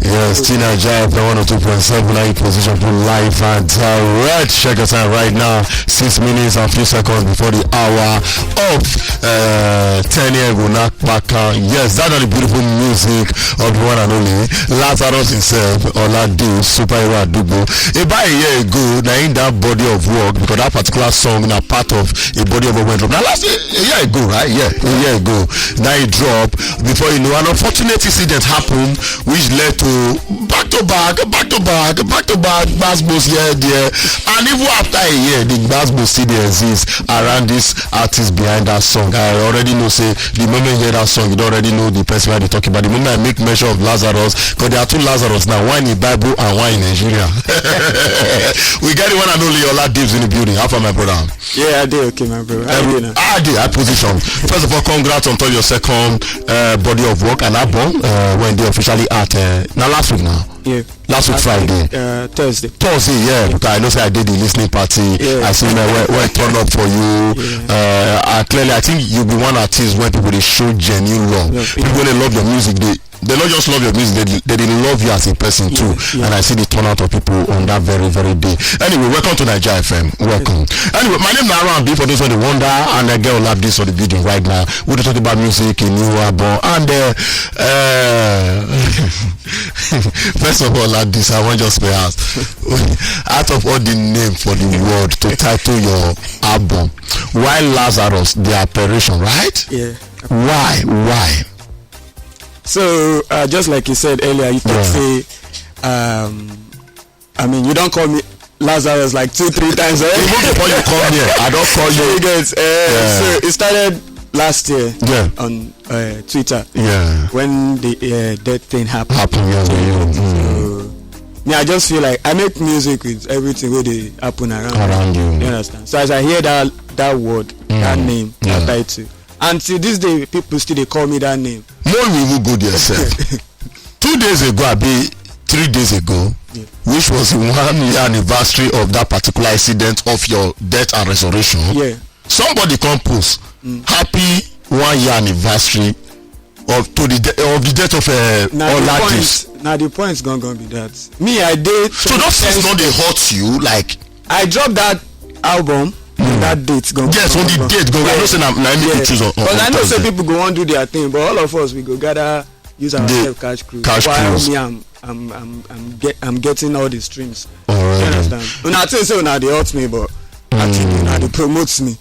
Yes, Naija FM 102.7 9 position for live and direct. Check us out right now. 6 minutes and few seconds before the hour of 10 a.m. Yes, that is the beautiful music of the one and only Lazarus himself, Olade Superhero Adugo. About a year ago, now in that body of work, because that particular song is part of a body of work. Now last a year ago, right? Yeah, a year ago. Now it dropped. Before you know, an unfortunate incident happened, which led to back-to-back Basbos here, there. And even after a year, the Basbos still exists around this artist behind that song. I already know, say, the moment you hear that song, you don't already know the person they're talking about. The moment I make mention of Lazarus, because there are two Lazarus now, one in the Bible and one in Nigeria. We got the one and only Ola Dips in the building. How far, my brother? Yeah, I did okay, my bro. I position. First of all, congrats on your second body of work and album when they officially out now last week now. Yeah. Last week Friday. Thursday, yeah. Because I know say I did the listening party. Yeah. I seen where it turned up for you. Yeah. Clearly I think you'll be one artist where people they show genuine love. People when they love your music, they not just love your music, they love you as a person too. And I see the turnout of people on that very, very day. Anyway, welcome to Naija FM. Welcome. Anyway, my name is Naira B for those who wonder, and I get all of this for the building right now. We're talking about music, a new album, and first of all, like this, I want just to ask, out of all the name for the world to title your album, why Lazarus, the apparition, right? Yeah. Why? So, just like you said earlier, you talk say, I mean, you don't call me Lazarus like 2-3 times. Even before you come here, I don't call you. So, it started last year on Twitter. Yeah. When the death thing happened. So, I just feel like I make music with everything where they happen around you. You understand? So, as I hear that word, that name, that title, until this day, people still they call me that name. More you will go there, sir. 2 days ago, 3 days ago, which was the 1 year anniversary of that particular incident of your death and resurrection. Yeah. Somebody compose happy 1 year anniversary of the death of Oladis. Now the point's gonna be that me I did. So those things not they hurt you like. I dropped that album. That date go. Yes, on the date go. I know say na me choose on. But I know say people go want do their thing, but all of us we go gather use our cash crew. Me I'm getting all the streams. You understand? Una think say una dey hurt me, but actually una dey promotes me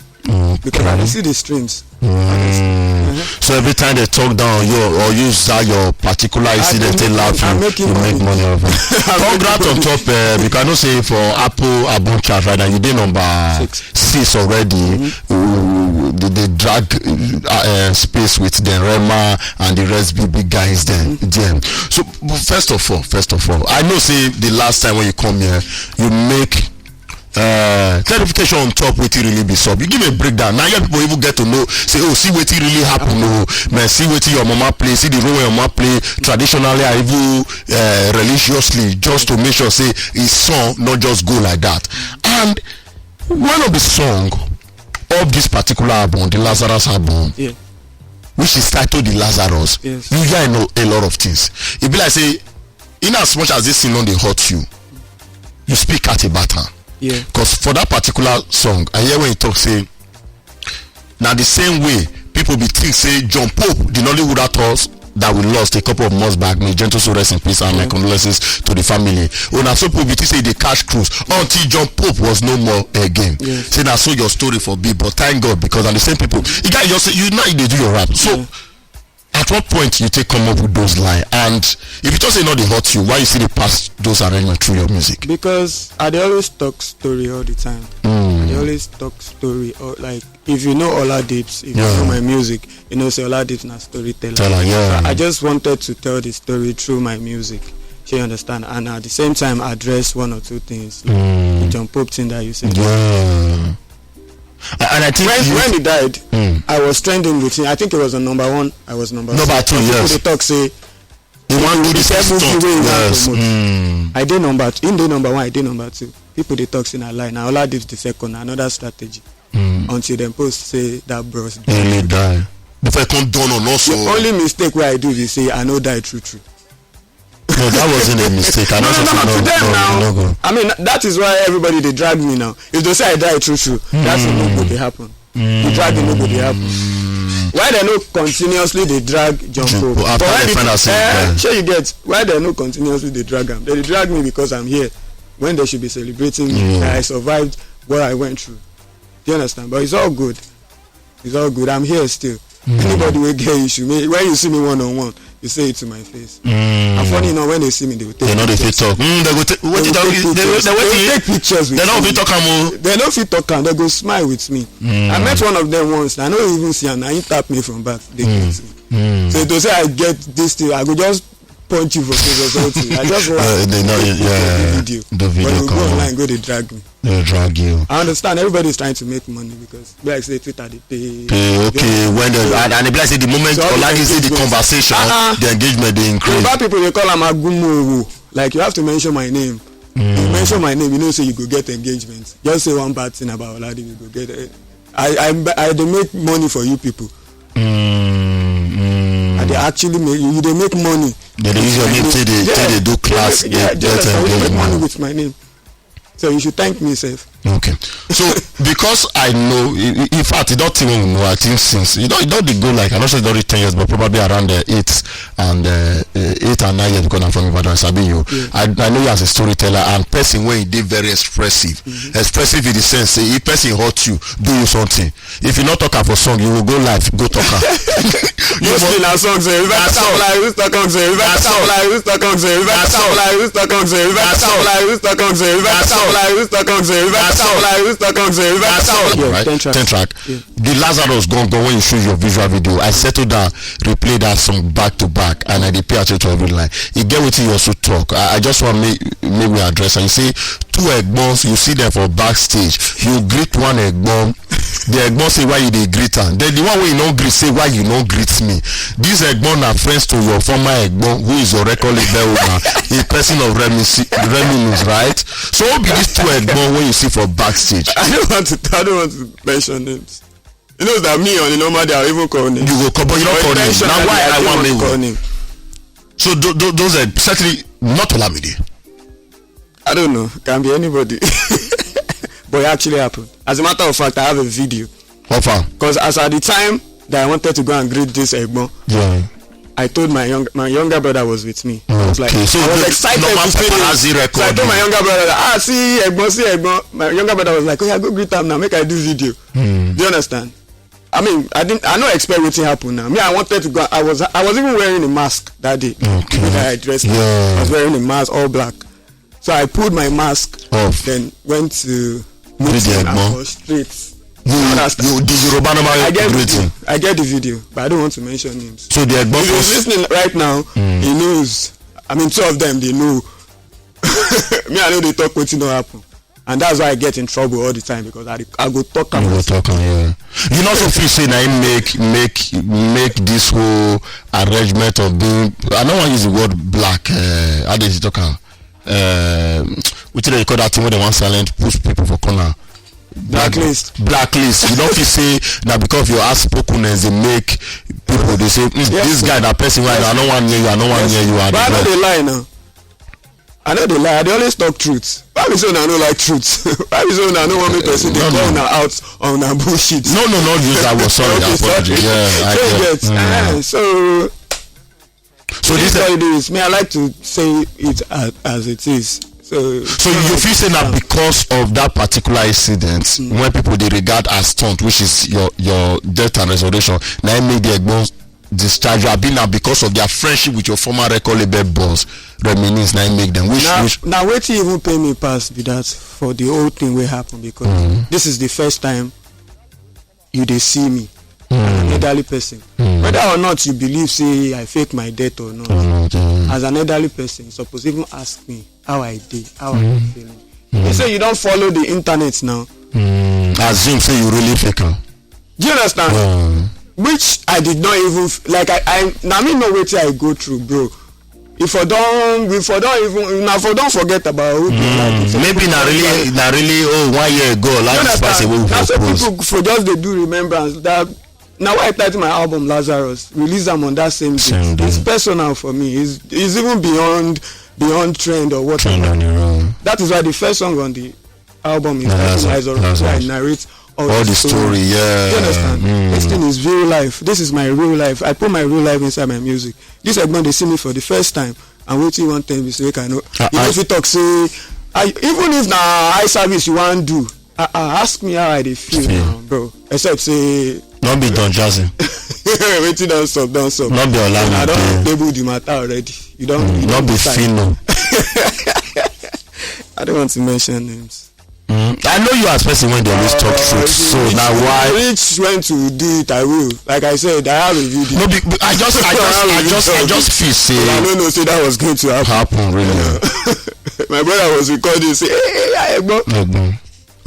because I see the streams. So every time they talk down you or use that your particular incident they laugh you make money of it. Congrats on top because I know say for Apple album chart right now you did number 6 already. They drag space with the Rema and the rest big guys then. So first of all I know say the last time when you come here you make clarification on top what it really be so. You give me a breakdown. Now yeah, people even get to know. Say, oh, see what it really happen. Oh, man, see what your mama play. See the role your mama play traditionally and even religiously, just to make sure say his song not just go like that. And one of the song of this particular album, the Lazarus album, which is titled the Lazarus, you hear know a lot of things. It be like say, in as much as this thing don't they hurt you, you speak at a baton. Yeah. Because for that particular song, I hear when you talk say, now the same way people be think say John Pope, the Nollywood actors that we lost a couple of months back, may gentle soul rest in peace and my condolences to the family. When I saw people be think say the cash cruise until John Pope was no more again. Say now so your story for B, but thank God because are the same people. You got you say you now they do your rap. So at what point you take come up with those lines? And if you just say not they hurt you, why you see they pass those arrangements through your music? Because I always talk story all the time. I always talk story or like if you know Ola Dips, if you know my music, you know say Ola Dips na storyteller. So I just wanted to tell the story through my music. You understand? And at the same time address one or two things. Like the John Pope thing that you said. And I think when he died, I was trending with him. I think it was on number 1. I was number 2. Yes. People they talk say they want to do this. I did number 2. In the number 1, I did number 2. People they talk in a line. Now Ola Dips the second. Another strategy. Until them post say that bros really die. Before I come down on also. The only mistake where I do is say I know die true. No, that wasn't a mistake. No, to them now. I mean, that is why everybody they drag me now. If they say I die true, that's no good they happen. The drag no good they happen. Why they no continuously they drag John Pope? Sure you get why they no continuously they drag him? They drag me because I'm here when they should be celebrating me. I survived what I went through. Do you understand? But it's all good. It's all good. I'm here still. Anybody will get issue. When you see me one-on-one, you say it to my face. And funny enough, when they see me, they will take pictures. They will take pictures with me. They don't fit talk. They don't fit talk. They go smile with me. I met one of them once. I don't even see, and he tapped me from back. They greet me. So to say I get this thing, I go just punch you for face or something. I just want the video. But you go online, go they drag me. They drag you. I understand everybody is trying to make money because like say Twitter they pay. Okay, when and the say the moment online see the conversation, the engagement they increase. Bad people they call them agumo. Like you have to mention my name. You mention my name, you know, say you go get engagement. Just say one bad thing about Oladi, you go get it. I they make money for you people. And they actually make you. They make money. They use your name till they do class. They make money with my name. So you should thank me, Seth. Okay. So because I know, in fact, you don't even know. I think since you don't go like I'm not sure it's already 10 years, but probably around 8 and 9 years because I'm from Ibadan. Sabi you. I know you as a storyteller and person when you did very expressive. Expressive in the sense, say if person hurt you, do you something. If you not talking for song, you will go live, go talk. Mostly na songs. Ten track. The Lazarus gone when you shoot your visual video. I settled down, replay that song back to back, and I pay attention to every line. You get what you also talk. I just want me address and you say 2 egbons, you see them for backstage. You greet one egbon. The egbon say why you dey greet am. Then the one wey you no greet say why you no greet me. These egbon are friends to your former egbon who is your record label owner, a person of reminiscence, right? So who be these 2 egbon when you see for backstage? I don't want to mention names. You know that me on the normal day I even call names. You go call, but you don't call names. Now why I want to call name? So those are certainly not Olamide. I don't know. Can be anybody. But it actually happened. As a matter of fact, I have a video. How far? Because as at the time that I wanted to go and greet this Egbon, I told my younger brother was with me. I was like, so I was excited to see him. So I told my younger brother, see Egbon. My younger brother was like, oh yeah, go greet him now, make I do video. Do you understand? I mean, I don't expect what to happen now. Me, I wanted to go. I was even wearing a mask that day. I dressed. I was wearing a mask, all black. So I pulled my mask off, then went to meet him and straight. I get the video, but I don't want to mention names. So the Egbon if he's listening right now, he knows. I mean, 2 of them, they know. Me, I know they talk what don't happen. And that's why I get in trouble all the time because I go talk. You know, so feel say now make this whole arrangement of being. I don't want to use the word black. How does it talk? Which they call that thing when they want silent push people for corner. Blacklist. You don't feel say that because of your outspokenness they make people they say this guy that person right I don't want near you, I don't want near you. But I know they lie now. I know they lie. They always talk truth. Why be so I don't like truth? Why be so I don't want me to see they call now out on a bullshit? No, use that word. Sorry, apology. Yeah, So this is what it is. I like to say it as it is. So you feel saying that because of that particular incident, when people they regard as stunt, which is your death and resurrection, now it made the Egbon discharge you. Been now because of their friendship with your former record label boss, reminisce now it make them. Now wait till you even pay me pass with that for the whole thing will happen because this is the first time you they see me. An elderly person, whether or not you believe say I fake my death or not, as an elderly person you suppose even ask me how I did, how I am feeling. They say you don't follow the internet now, assume say you really fake am. Do you understand? Which I did not even like. I now me know what I go through, bro. If I don't forget about who maybe not really 1 year ago like this person now so people for just they do remembrance that Now why I titled my album Lazarus, release them on that same day. It's personal for me. It's even beyond trend or what. That is why the first song on the album is Lazarus. I narrate all the story. Yeah. You understand? This thing is real life. This is my real life. I put my real life inside my music. This segment they see me for the first time, and wait till one time you say, I know. If you talk say, even if na eye service you want to do, ask me how I feel now, bro. Except say. Not be Don Jazzy. Waiting don't stop. Not be Olami. I don't table the matter already. You don't. Not be Fino. I don't want to mention names. I know you as person when they always talk truth. So now why? Rich went to do it, I will. Like I said, I have reviewed it. No, I just feel say. I don't know. Say that was going to happen really. My brother was recording. Say, hey, Egbo.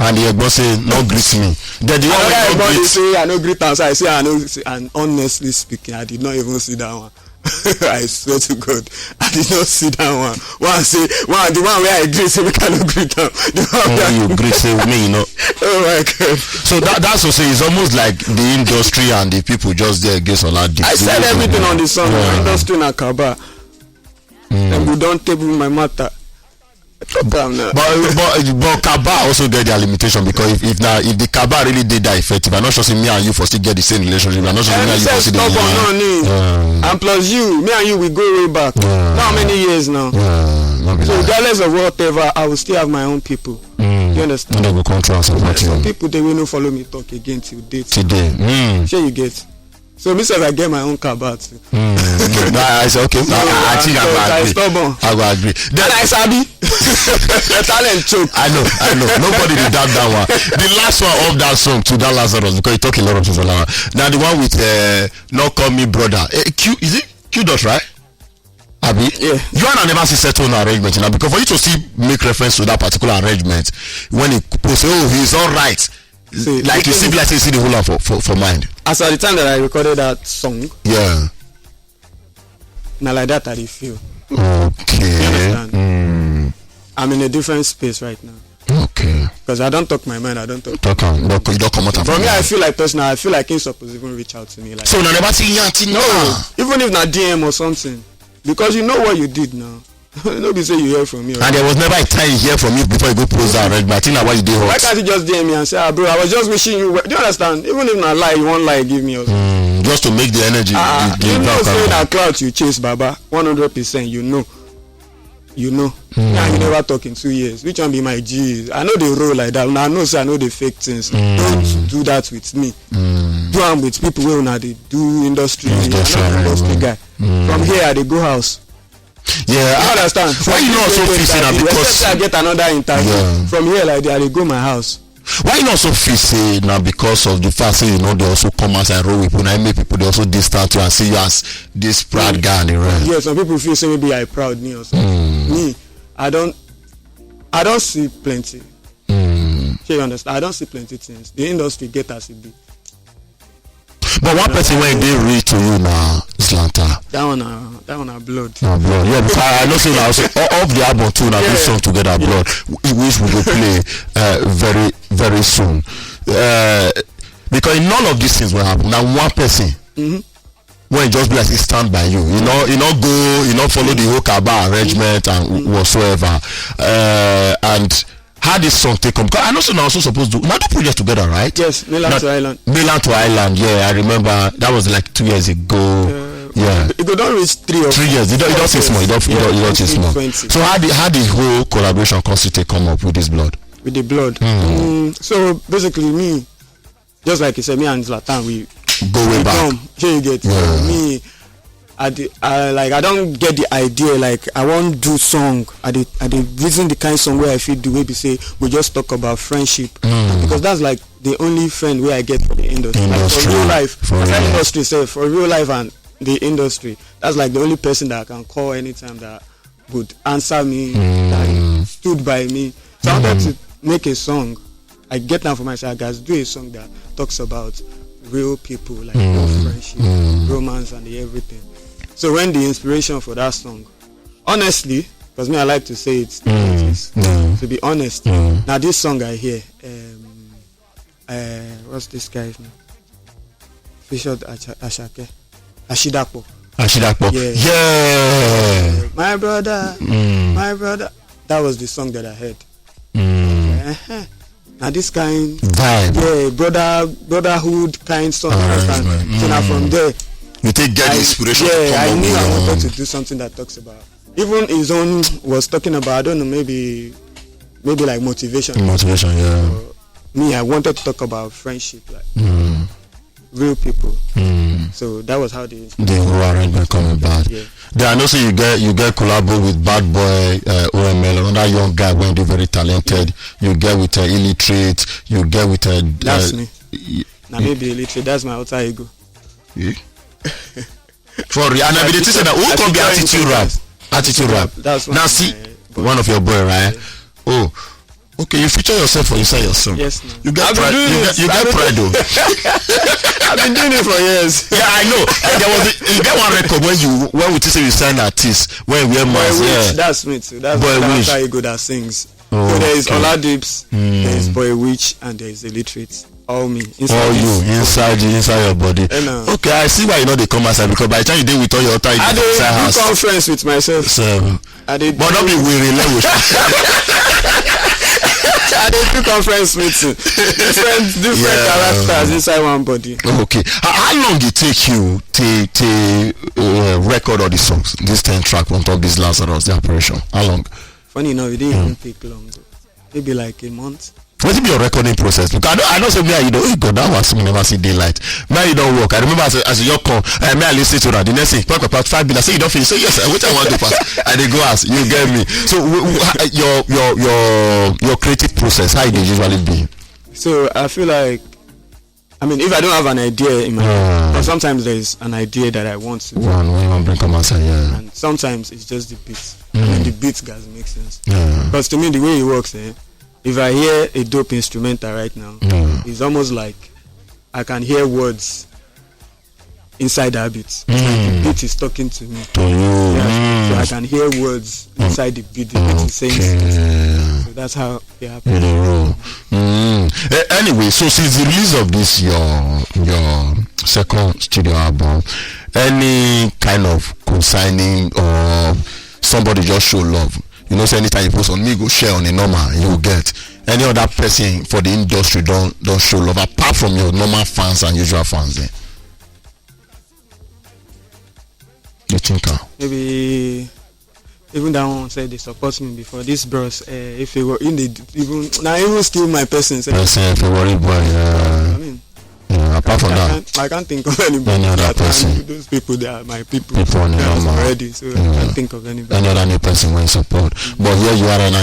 And the Egbo say, no greet me. Then the one Egbo say, I no greet am. So I say, I know. And honestly speaking, I did not even see that one. I swear to God, I did not see that one. The one where I greet say we cannot greet them. The one where you greet say me, you know. Oh my God. So that's to say it's almost like the industry and the people just there against all that. I said everything on the song. Industry na kaba. And we don't table my matter. But Kaba also get their limitation, because if the Kaba really did that effective, I'm not sure me and you for still get the same relationship. I'm not sure me and you for still and plus me and you we go way back. How many years now? So regardless of whatever, I will still have my own people. You understand? Some people they will not follow me talk again till date. Today. Sure you get. So me say I get my own Kaba too. I say okay. I think I will agree. Then I sabi. The talent choke. I know. Nobody did that one. The last one of that song to that Lazarus, because you talk a lot of things. Now the one with not call me brother. Q, is it Q dot right? Abi? Yeah. You and I never see settle an arrangement now, because for you to see make reference to that particular arrangement when he post, he's all right. See, like you see the whole lot for mind. As at the time that I recorded that song, now like that I feel. Okay. You understand? I'm in a different space right now. Okay. Because I don't talk my mind. I don't talk. You don't come out. For me, I feel like personal. I feel like he's supposed to even reach out to me. Like, so now never see Yanti. No, even if not DM or something, because you know what you did now. Nobody say you hear from me. And there was never a time you hear from you before you go post that arrangement. I think that's why you did hot. Why can't you just DM me and say, bro, I was just wishing you well. Do you understand? Even if not lie, you won't lie, give me. Just to make the energy. You know, say that cloud you chase, Baba. 100%, you know. And you never talk in 2 years. Which one be my G's? I know they roll like that. Now I know, I know they fake things. Don't do that with me. Do them with people who know they do industry. I'm not an industry guy. From here, they go house. Yeah, I understand. Why you not so fixing that? Because I get another interview from here, like that, they go my house. Why you not so fixing now? Because of the fact that you know they also come out and roll with people. And make people they also distant you and see you as this proud guy, right? Yeah, some people feel say maybe I proud me or something. Me, I don't see plenty. You understand? I don't see plenty things. The industry get as it be. But one person when they read to you now, Zlatan. That one are blood. Blood. Yeah, because I know say now of the album too, now this song together, blood, which we will play very, very soon. Because in none of these things will happen. Now one person when just be like he stand by you. You know go, follow the whole Kaba arrangement and whatsoever. And how this song take come? Because I know so now also supposed to now do project together, right? Yes, Mainland to Island. Mainland to Island, yeah, I remember that was like 2 years ago. It could not reach 3 or 3 years. It don't say small. It don't say small. 20. So how the whole collaboration constitute come up with this blood? With the blood. So basically, me, just like you said, me and Zlatan, we go way back. Here you get me. I don't get the idea. Like I want do song. I did reason the kind of song where I feel the way we say we just talk about friendship because that's like the only friend where I get for the industry. Like for real life, industry say for real life and the industry. That's like the only person that I can call anytime that would answer me, that stood by me. So I wanted to make a song. I get down for myself, guys. Do a song that talks about real people, like friendship, romance, and everything. So when the inspiration for that song, honestly, because me I like to say it, to be honest. Now this song I hear, what's this guy's name? featured Ashake. Ashidapo. Yeah. My brother. That was the song that I heard. Now this kind vibe, brotherhood kind song. So now from there, you take get inspiration. I knew I wanted to do something that talks about. Even his own was talking about, I don't know, maybe like motivation. Me, I wanted to talk about friendship, like real people. So that was how the whole arrangement come about. Then I know so you get collabo with Bad Boy, OML, another young guy when they very talented. You get with illiterate. You get with that's me. Now maybe illiterate. That's my alter ego. Yeah. For real, and I be the teacher that who can be attitude rap. Attitude rap. That's now see one of your boy, right? Oh. Okay, you feature yourself for inside your song. Yes, man. You get pride. You get pride though. I've been doing it for years. Yeah, I know. And you get one record when we say you sign artists when we wear masks. Yeah, that's me too. That's the alter ego that sings. So there is Oladips, there is Boy Witch, and there is Illiterate. All me. Inside your body. Okay, I see why you know they come outside, because by the time you deal with all your alter ego inside house. I do conference with myself. So, but don't be weary. I did do conference meeting. Different characters inside one body. Okay. How long it take you to record all these songs? This 10 track on top of this Lazarus, the operation. How long? Funny enough, it didn't even take long. Maybe like a month. What will be your recording process? Because I know some you don't go that was never see daylight. Now you don't work. I remember as a young call, may I listen to that? The next thing, talk about 5 minutes. I say you don't finish. So yes, which I want to pass. And they go ask, you get me. So your creative process, how it usually be? So I feel like, I mean, if I don't have an idea in my head, but sometimes there's an idea that I want to do. And sometimes it's just the beat. And the beat guys make sense. Because to me, the way it works, if I hear a dope instrumental right now, it's almost like I can hear words inside that beat. Like the beat is talking to me. So I can hear words inside the beat. The beat is saying something. So that's how it happens. Anyway, so since the release of this your second studio album, any kind of consigning or somebody just show love? You know, so anytime you post on me, go share on a normal, you will get. Any other person for the industry don't show love apart from your normal fans and usual fans. You think? Maybe even that one said they support me before. This bros, if they were in the even steal my person. If you worry boy, I mean. Apart from that, I can't think of anybody. Any other person? Those people, they are my people. Already, so I can't think of anybody. Any other new person when support. But here you are right now.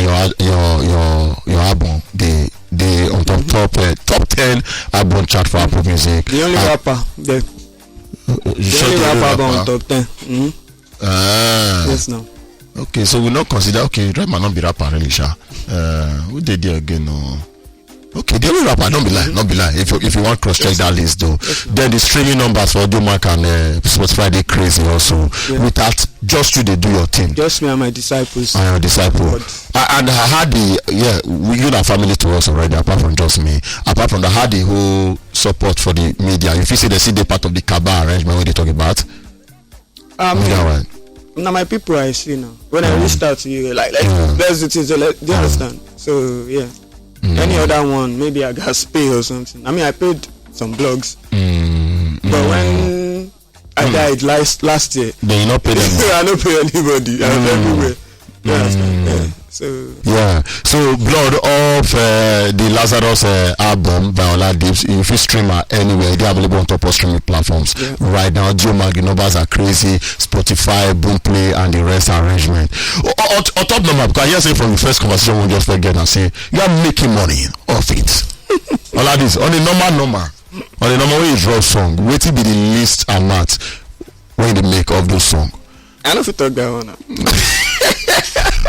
Your album, the on top 10 album chart for Apple Music. The only rapper, the only rapper on top 10. Yes, now. Okay, so we not consider. Okay, Red might not be rapper really, sure. Who did it again? No. Okay, the only rapper, don't be lie. If you want cross check that list though, then the streaming numbers for Audiomack and Spotify they crazy also. Without just you, they do your thing. Just me and my disciples. And your disciple. And I had you and family to us already. Apart from just me, apart from that, had the whole support for the media. If you see the part of the Kaba arrangement when they talk about. Now my people I see now. When I reached out to you, like let's do things. Do you understand? So yeah. Any other one, maybe I got pay or something. I mean, I paid some blogs, but when I died last year, then you not pay them. I don't pay anybody. I'm everywhere. So blood of the Lazarus album by Oladips, if you stream anywhere, they're available on top of streaming platforms right now. Audiomack numbers are crazy. Spotify, Boomplay, and the rest arrangement. On top number, because I hear say from the first conversation we just forget and say you are making money off it. Oladips on the number way you drop song, wait till be the least amount when they make of those songs. I don't talk that one.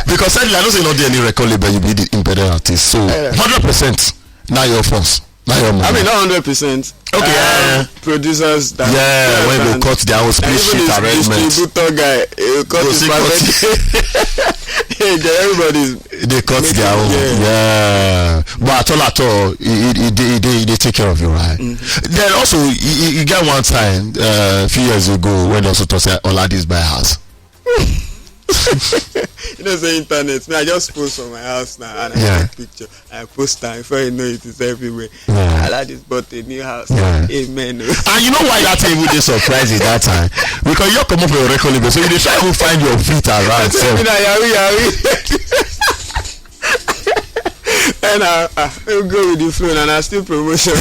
Because sadly, I don't say not any record label, you be the independent artist. So 100% now your funds, now your money. I mean not 100%. Okay, producers that when they cut their own split sheet arrangement. Distributor guy, cut his everybody's they cut their own. Yeah. But at all, they take care of you, right? Then also, you get one time a few years ago when also to say Oladis buy a house. You know, the internet. I just post on my house now and I take picture. I post time before you know it is everywhere. Oladis bought a new house. Amen. And you know why that thing would be surprising that time? Because you come up with a record label, so you try to find your feet around. So. And I'll go with the flow and I still promotion.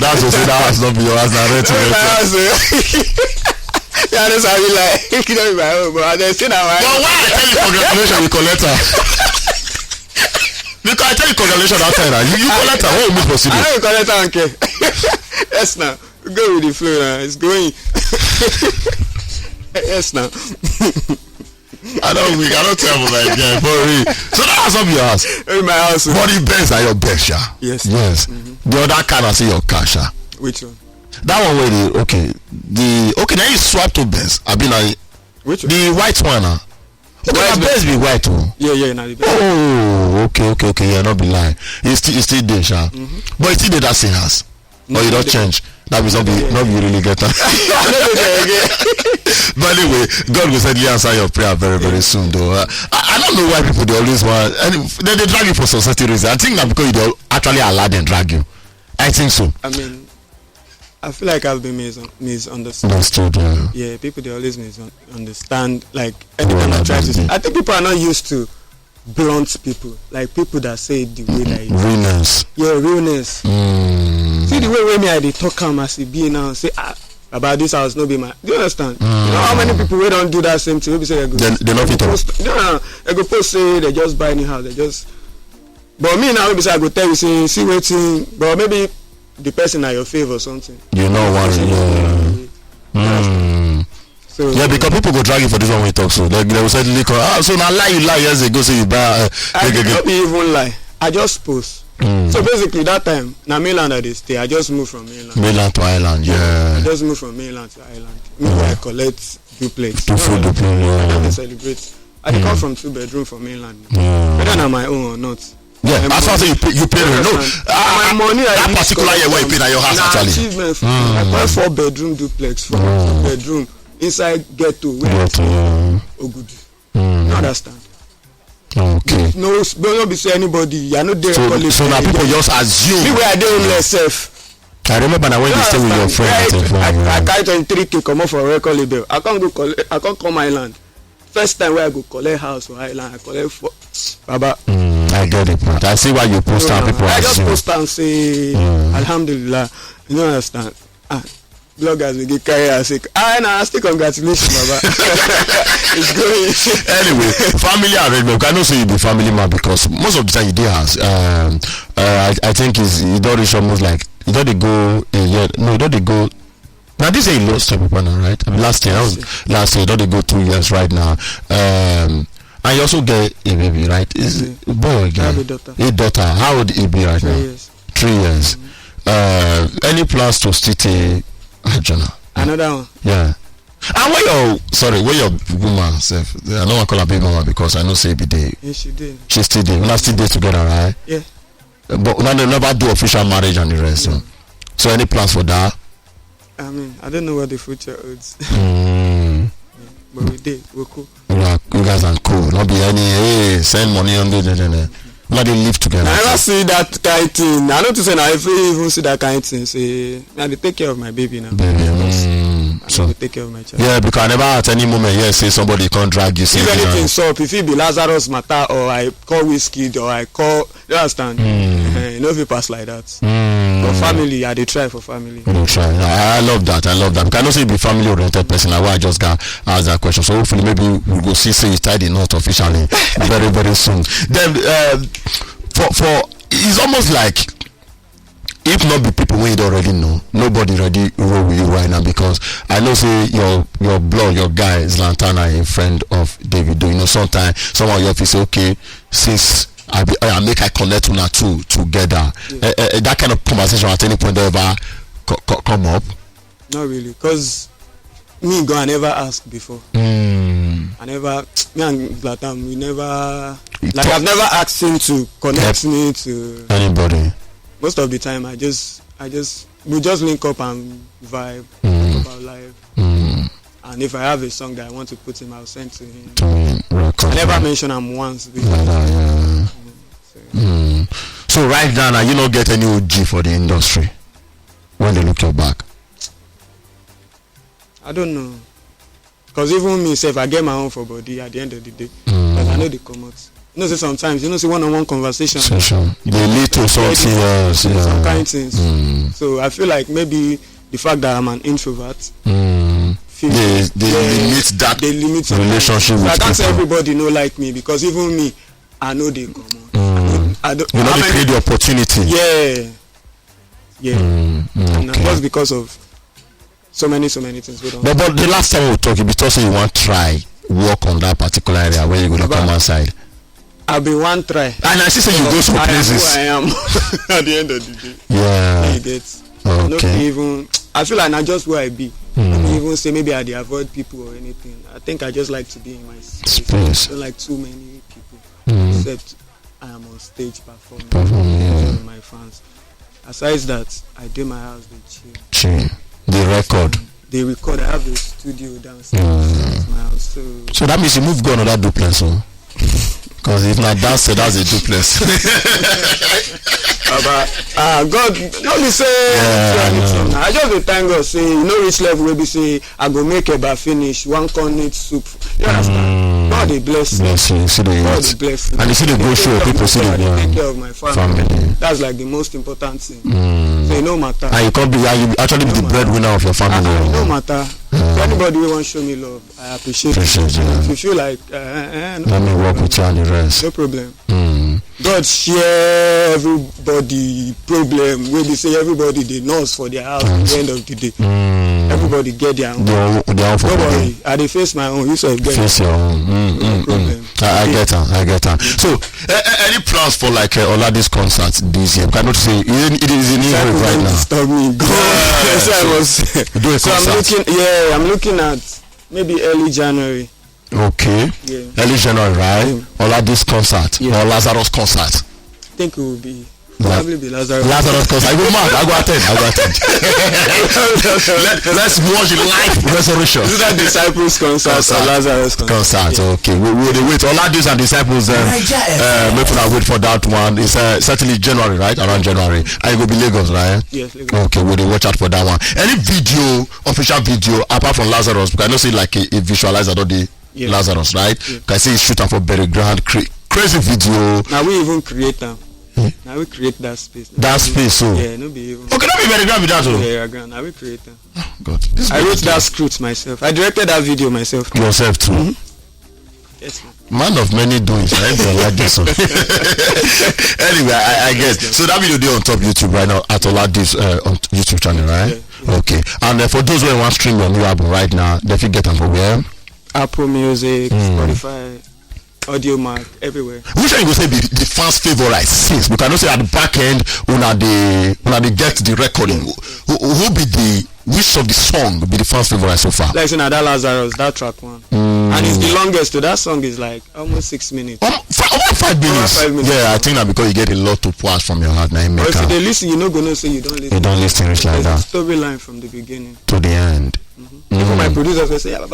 That's what that has not been your house now. Yeah, that's how you like. You know, my own, but they say now. But why I tell you congratulations, you collect her. Because I tell you congratulations that time. You collect her. What will be possible? I know you collect her, okay. Yes, now. Go with the flow now. It's going. Yes, now. I don't tell you like that for real. So that has not been your house. In my house. But the best are your best, yeah. Yes. The other kind I see your cash, yeah. Which one? That one where now you swap to best. I be like which one? The white one. Okay, the best be white one. Yeah, now the best. Oh, okay. Yeah, not be lying. It's still there, sha. But it's still there that same house. Or you don't change. That means not be really get that. But anyway, God will certainly answer your prayer very, very soon though. I don't know why people they always want and they drag you for some certain reason. I think that because you actually allow them drag you. I think so. I mean, I feel like I've been misunderstood. Understood, yeah, people they always misunderstand. Like anytime I try to, I think people are not used to blunt people, like people that say it the way that it is. Realness. Yeah, realness. See the way me I dey talk am as e be now. Say about this house no be my. Do you understand? You know how many people we don't do that same thing? Maybe say they not fit up. No. They go post say they just buy new house. They just. But me now maybe say I go tell you say see waiting. But maybe the person at your favor or something. You know what? So yeah, because people go drag you for this one we talk so they will certainly call. So now lie years ago so you buy. I don't even lie. I just post. So basically that time na mainland I dey stay. I just moved from mainland to island. Yeah. I just moved from mainland to island. Maybe I collect duplex. To full duplex. I don't celebrate. I dey come from 2-bedroom for mainland. Whether na my own or not. Yeah, as far as you pay rent. No, my money that particular year where you pay at your house actually. Achievement for me. I buy 4-bedroom duplex from 2-bedroom inside ghetto. Ogudu. You understand? Okay. No, don't be say anybody. I know they so now people just assume. Me where I dey homeless self. I remember now when you stay with your friend. I carry 23K come off for a record label. I can't come island. First time where I go collect house for island, I collect for Baba. I get it, man. I see why you post and people I just post and say Alhamdulillah. You don't understand? Bloggers will get carried and say, I still congratulations, Baba. It's going. Anyway, family arrangement. I know say you be family man because most of the time you do has. I think you don't reach almost like you don't go a year. No, you don't go. Now this is a lost people now, right? I mean, last year, you don't go 2 years right now. And you also get a baby, right? Is a boy again? I have a daughter. A daughter. How old it be right 3 now? years. 3 years. Any plans to still another one? Yeah. And where your woman self? I don't want to call her baby mama because I know say be there. Yeah, she did. She still there. We still there together, right? Yeah. But now they never do official marriage and the rest. Yeah. So any plans for that? I mean, I don't know what the future holds. But we did. We're cool. You guys are cool. Not be any send money on the. Not they live together. I never see that kind of thing. I know to say now if you even see that kind of thing, say I dey take care of my baby now. So take care of my child. Yeah, because I never at any moment say somebody can't drag you. If anything's up, if it be Lazarus matter or I call whiskey or I call, you understand? You know if you pass like that. For family, I dey try for family. You try. I love that. Because I know say you be family oriented person. Like why I just got asked that question. So hopefully maybe we'll go see you tied the knot officially very very soon. Then for it's almost like. If not be people we already know, nobody ready roll with you right now because I know say your blog, your guy Zlatan a friend of David. You know sometimes someone your office say okay since I make I connect una two together. That kind of conversation at any point ever come up? Not really, cause me go I never ask before. I me and Zlatan, we never, like I've never asked him to connect me to anybody. Most of the time, we just link up and vibe, talk about life. And if I have a song that I want to put him, I'll send to him. I never mention him once. So right now, you don't get any OG for the industry when they look your back? I don't know. Because even me, if I get my own for body at the end of the day, but I know they come out. You know, say sometimes, say one-on-one conversation. They lead to something else. Some kind of things. So I feel like maybe the fact that I'm an introvert, they limit that relationship with I can't say people. everybody no like me, because even me, I know they come out. You know, they create the opportunity. And just because of so many things we don't. But the last time we talked, you be saying you want to try work on that particular area where you gonna come outside. I'll be one try. And I see say you go some places. I am at the end of the day. Yeah. You get. Even I feel like not just where I be. Even say maybe I avoid people or anything. I think I just like to be in my space. I don't like too many people. Except I am on stage performing with my fans. Aside that, I do my house, they chill. They record. They record. I have a studio downstairs at my house. So that means you move go on that duplex, because if not downstairs, that's a duplex. God, no be say anything. I just dey thank God say you know reach level wey be say I go make eba finish one corn need soup. You understand? God dey bless me. God dey bless me. And you see the go show people see the take care of my family. That's like the most important thing. So no matter. And you can't be. You actually be the breadwinner of your family. No matter. Anybody who wants to show me love, I appreciate it. If you feel like let me work with you and the rest. No problem. God share everybody problem. When they say everybody they nurse for their house at the end of the day. Everybody get their own. Don't worry, I dey face my own. You should get face your own. No problem. I get her. So, any plans for like Oladi's concert this year? Cannot say it is in Europe right now. Stop me. I'm looking at maybe early January. Okay. Yeah. Early January, right? Oladi's concert or Lazarus concert. I think it will be. Probably be Lazarus. Lazarus concert. I go attend. Let's watch the live resurrection. Is that Disciples concert or Lazarus concert? Okay. We will wait. Oladi's and Disciples. Maybe I wait for that one. It's certainly January, right? Around January. And it will be Lagos, right? Yes, Lagos. Okay. We'll watch out for that one. Any video, official video, apart from Lazarus, because I don't see like a visualizer or the Lazarus, right? Can I see shoot up for very grand, crazy video. Now we even create them. Now we create that space. That space, so. Yeah, no be even. Okay, not be very grand with that, so. Yeah, grand. Now we create them. Oh, God. I wrote that script myself. I directed that video myself. Yourself too. Yes, man of many doings. I don't like this one. Anyway, I guess. So that video there on top YouTube right now at Oladi's on YouTube channel, right? Yeah. Okay. And for those who want to stream your new album right now, they can get them from where? Apple Music, Spotify, Audio Mark, everywhere. Which one you go say be the fans' favorite since? We cannot say at the back end when they get the recording. Who be which of the song be the fans' favorite so far? Like that Lazarus, that track one. And it's the longest too. That song is like almost 6 minutes. 5 minutes. Yeah, I think that because you get a lot to pour from your heart now. But if you listen, you're not gonna say you don't listen. You don't listen it's like that. Storyline from the beginning to the end. Even my producers will say, yeah,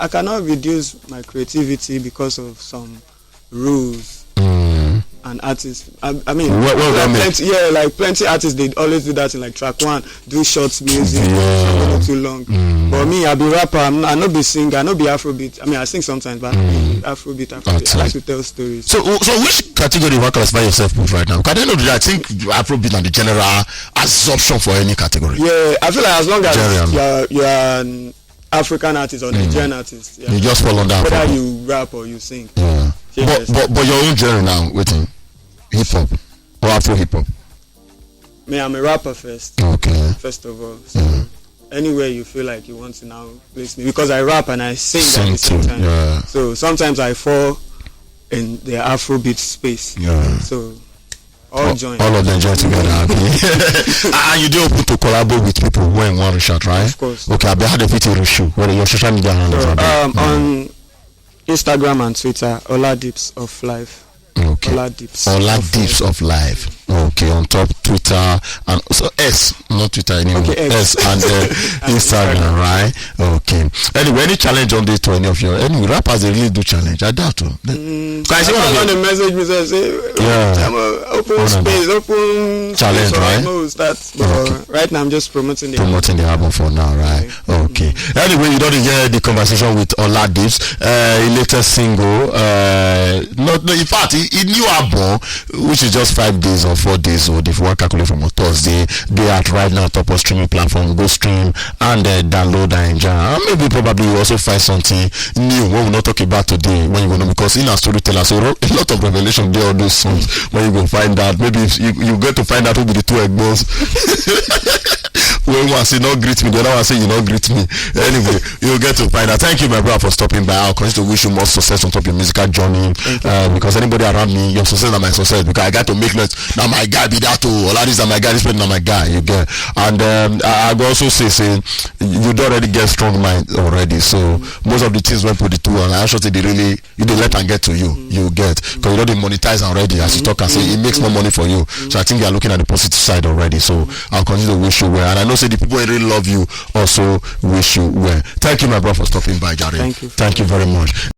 I cannot reduce my creativity because of some rules and artists. I mean, plenty artists, they always do that in like track one, do short music, not too long. But me, I be rapper, I not be singer, I not be Afrobeat. I mean, I sing sometimes, but Afrobeat. I like to tell stories. So which category you want to classify yourself with right now? Because at the end of the day, I think Afrobeat and the general assumption for any category. Yeah, I feel like as long as you're an African artist or Nigerian artist, you just fall on that. Whether you rap or you sing. Yeah. But your own genre now, waiting, hip hop or Afro hip hop? Me, I'm a rapper first. Okay. First of all, so anywhere you feel like you want to now place me, because I rap and I sing at the same time. Yeah. So sometimes I fall in the Afrobeat space. Yeah. So all of them join together. And you do open to collaborate with people who in one shot, right? Of course. Okay, I've had a video shoot. What are your social media handles? On Instagram and Twitter, Oladips of Life. Okay. Oladips of Life. Okay, on top Twitter and so S, not Twitter anymore. Okay, S and Instagram, right? Okay. Anyway, any challenge on this to any of your rappers? They really do challenge. I doubt to. Guys, you want to message me say, open space, open challenge, right? Right now I'm just promoting the album for now, right? Okay. Anyway, you don't hear the conversation with Oladips. Latest single. In fact, a new album, which is just 5 days or 4 days old. If you want to calculate from a Thursday, they are right now top of streaming platform. Go stream and download Naija. Maybe probably you also find something new what we'll not talk about today when you go know, because in a storyteller, so a lot of revelation there on those songs when you go find out. Maybe if you get to find out who be the two egbos. When one say not greet me, the other one say you not greet me. Anyway, you'll get to find out. Thank you, my brother, for stopping by. I'll continue to wish you more success on top of your musical journey. Because anybody around me, your success is my success. Because I got to make noise. Now my guy be that too. All this is my guy. This person is my guy. You get. And I will also say you don't already get strong mind already. So most of the things when put the two on, I should say they let them get to you. You get because you don't monetize already. As you talk and say it makes more money for you. So I think you are looking at the positive side already. So I'll continue to wish you well. And I know say the people who really love you also wish you well. Thank you, my brother, for stopping by, Jare. Thank you. Thank you very much.